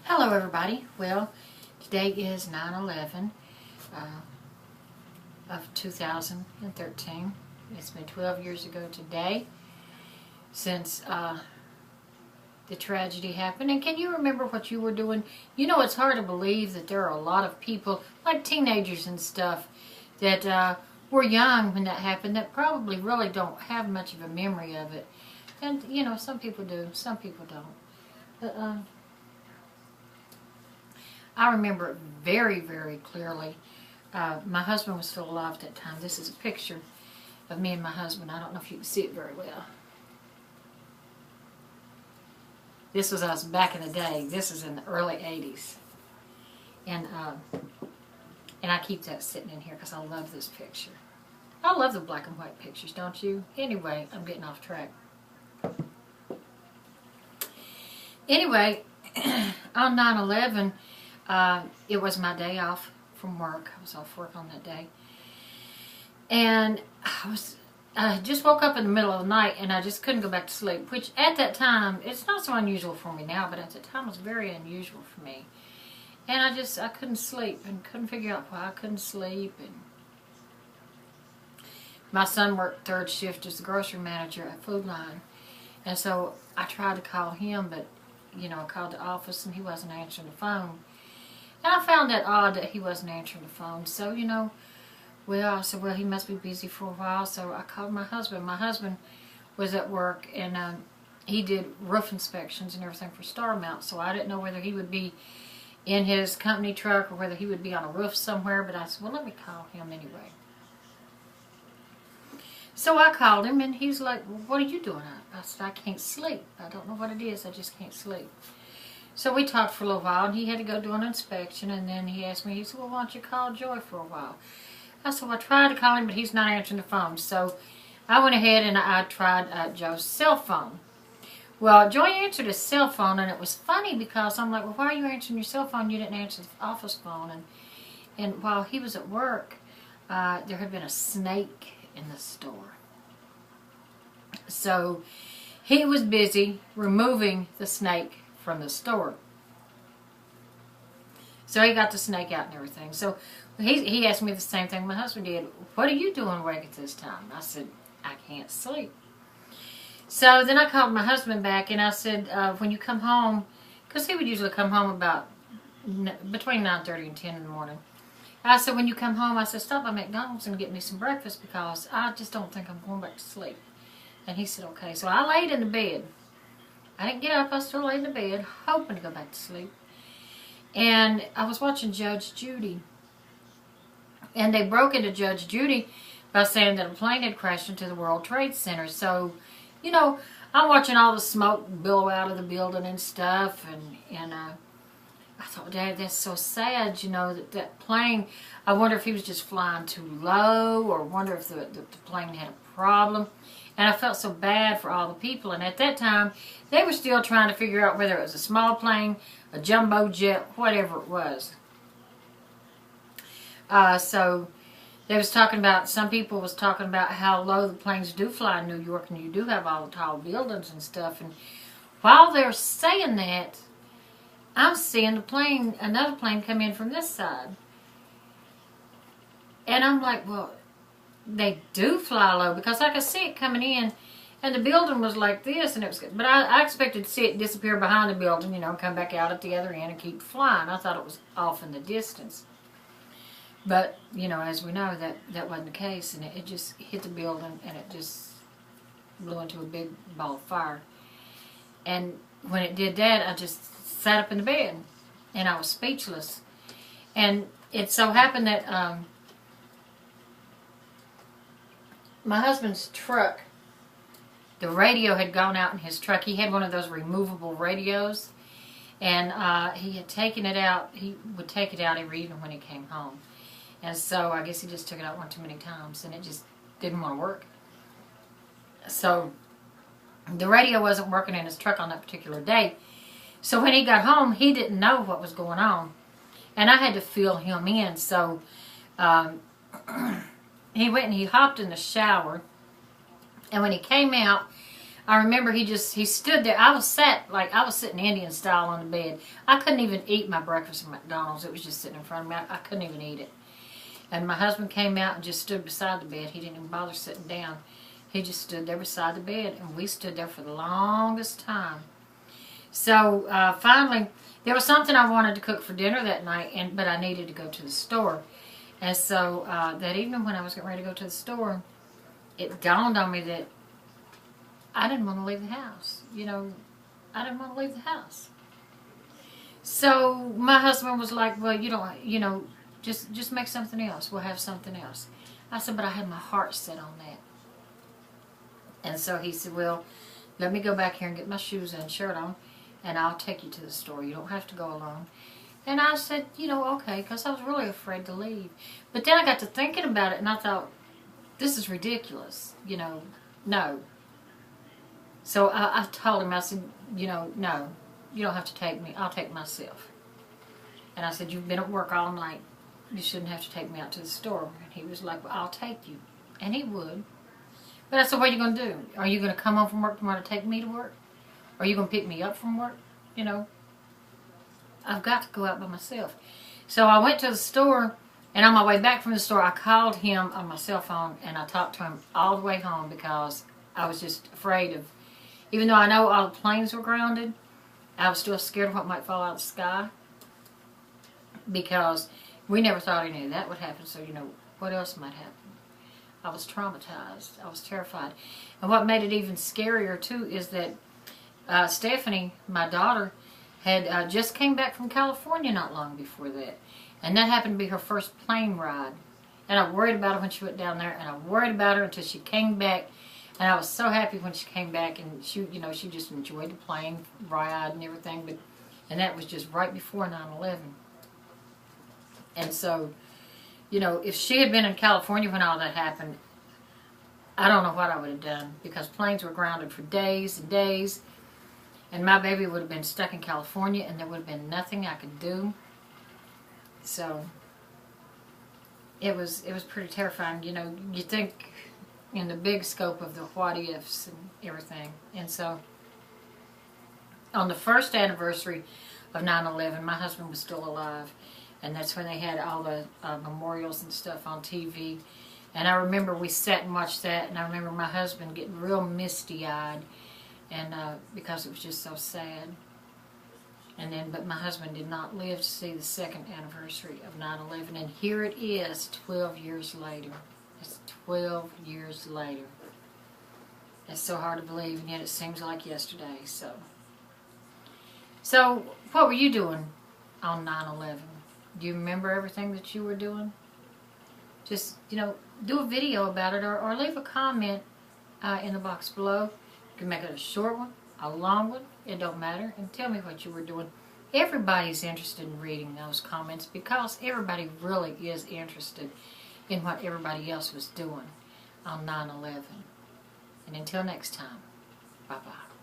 Hello everybody. Well, today is 9/11 of 2013. It's been 12 years ago today since the tragedy happened. And can you remember what you were doing? You know, it's hard to believe that there are a lot of people, like teenagers and stuff, that were young when that happened that probably really don't have much of a memory of it. And, you know, some people do, some people don't. But, I remember it very, very clearly. My husband was still alive at that time. This is a picture of me and my husband. I don't know if you can see it very well. This was us back in the day. This is in the early 80s. And I keep that sitting in here because I love this picture. I love the black and white pictures, don't you? Anyway, I'm getting off track. Anyway, on 9/11, it was my day off from work. I was off work on that day. And I just woke up in the middle of the night and I just couldn't go back to sleep, which at that time, it's not so unusual for me now, but at the time it was very unusual for me. And I couldn't sleep and couldn't figure out why I couldn't sleep. And my son worked third shift as the grocery manager at Food Line. And so I tried to call him, but, you know, I called the office and he wasn't answering the phone. And I found that odd that he wasn't answering the phone. So, you know, I said, well, he must be busy for a while. So I called my husband. My husband was at work and he did roof inspections and everything for Starmount. So I didn't know whether he would be in his company truck or whether he would be on a roof somewhere. But I said, well, let me call him anyway. So I called him and he's like, well, what are you doing? I said, I can't sleep. I don't know what it is. I just can't sleep. So we talked for a little while, and he had to go do an inspection, and then he asked me, he said, well, why don't you call Joy for a while? I said, well, I tried to call him, but he's not answering the phone. So I went ahead and I tried Joe's cell phone. Well, Joy answered his cell phone, and it was funny because I'm like, well, why are you answering your cell phone? You didn't answer the office phone. And while he was at work, there had been a snake in the store. So he was busy removing the snake from the store. So he got the snake out and everything. So he asked me the same thing my husband did. What are you doing awake at this time? I said, I can't sleep. So then I called my husband back and I said, when you come home, because he would usually come home about between 9:30 and 10 in the morning. I said, when you come home, I said, stop by McDonald's and get me some breakfast because I just don't think I'm going back to sleep. And he said, okay. So I laid in the bed. I didn't get up. I still laid in the bed, hoping to go back to sleep. And I was watching Judge Judy. And they broke into Judge Judy by saying that a plane had crashed into the World Trade Center. So, you know, I'm watching all the smoke billow out of the building and stuff. And I thought, Dad, that's so sad, you know, that plane. I wonder if he was just flying too low or wonder if the plane had a problem. And I felt so bad for all the people. And at that time, they were still trying to figure out whether it was a small plane, a jumbo jet, whatever it was. So they was talking about, some people was talking about how low the planes do fly in New York, and you do have all the tall buildings and stuff. And while they're saying that, I'm seeing another plane come in from this side. And I'm like, well, they do fly low because I could see it coming in and the building was like this and it was good. But I expected to see it disappear behind the building, you know, come back out at the other end and keep flying. I thought it was off in the distance. But, you know, as we know, that wasn't the case, and it just hit the building and it just blew into a big ball of fire. And when it did that, I just sat up in the bed and I was speechless. And it so happened that my husband's truck, the radio had gone out in his truck. He had one of those removable radios, and he had taken it out. He would take it out every evening when he came home. And so I guess he just took it out one too many times, and it just didn't want to work. So the radio wasn't working in his truck on that particular day. So when he got home, he didn't know what was going on. And I had to fill him in. So he went and he hopped in the shower. And when he came out, I remember he stood there. I was sitting Indian style on the bed. I couldn't even eat my breakfast at McDonald's. It was just sitting in front of me. I couldn't even eat it. And my husband came out and just stood beside the bed. He didn't even bother sitting down. He just stood there beside the bed, and we stood there for the longest time. So finally, there was something I wanted to cook for dinner that night, but I needed to go to the store. And so that evening when I was getting ready to go to the store, it dawned on me that I didn't want to leave the house. I didn't want to leave the house. So my husband was like, well, just make something else. We'll have something else. I said, but I had my heart set on that. And so he said, well, let me go back here and get my shoes and shirt on, and I'll take you to the store. You don't have to go alone. And I said, okay, because I was really afraid to leave. But then I got to thinking about it, and I thought, this is ridiculous. No. So I told him, I said, no, you don't have to take me. I'll take myself. And I said, you've been at work all night. You shouldn't have to take me out to the store. And he was like, well, I'll take you. And he would. But I said, what are you going to do? Are you going to come home from work tomorrow to take me to work? Or are you going to pick me up from work? I've got to go out by myself. So I went to the store, and on my way back from the store, I called him on my cell phone, and I talked to him all the way home because I was just afraid of, even though I know all the planes were grounded, I was still scared of what might fall out of the sky because we never thought any of that would happen. So, what else might happen? I was traumatized. I was terrified. And what made it even scarier, too, is that Stephanie, my daughter, had just came back from California not long before that. And that happened to be her first plane ride. And I worried about her when she went down there, and I worried about her until she came back. And I was so happy when she came back, and she just enjoyed the plane ride and everything. And that was just right before 9/11. And so, if she had been in California when all that happened, I don't know what I would have done, because planes were grounded for days and days. And my baby would have been stuck in California, and there would have been nothing I could do. So it was pretty terrifying. You think in the big scope of the what ifs and everything. And so on the first anniversary of 9/11, my husband was still alive, and that's when they had all the memorials and stuff on TV. And I remember we sat and watched that, and I remember my husband getting real misty-eyed, and because it was just so sad. But my husband did not live to see the second anniversary of 9/11, and here it is 12 years later. It's 12 years later. It's so hard to believe, and yet it seems like yesterday. So what were you doing on 9/11? Do you remember everything that you were doing? Just, do a video about it, or leave a comment in the box below. You can make it a short one, a long one, it don't matter, and tell me what you were doing. Everybody's interested in reading those comments because everybody really is interested in what everybody else was doing on 9/11. And until next time, bye-bye.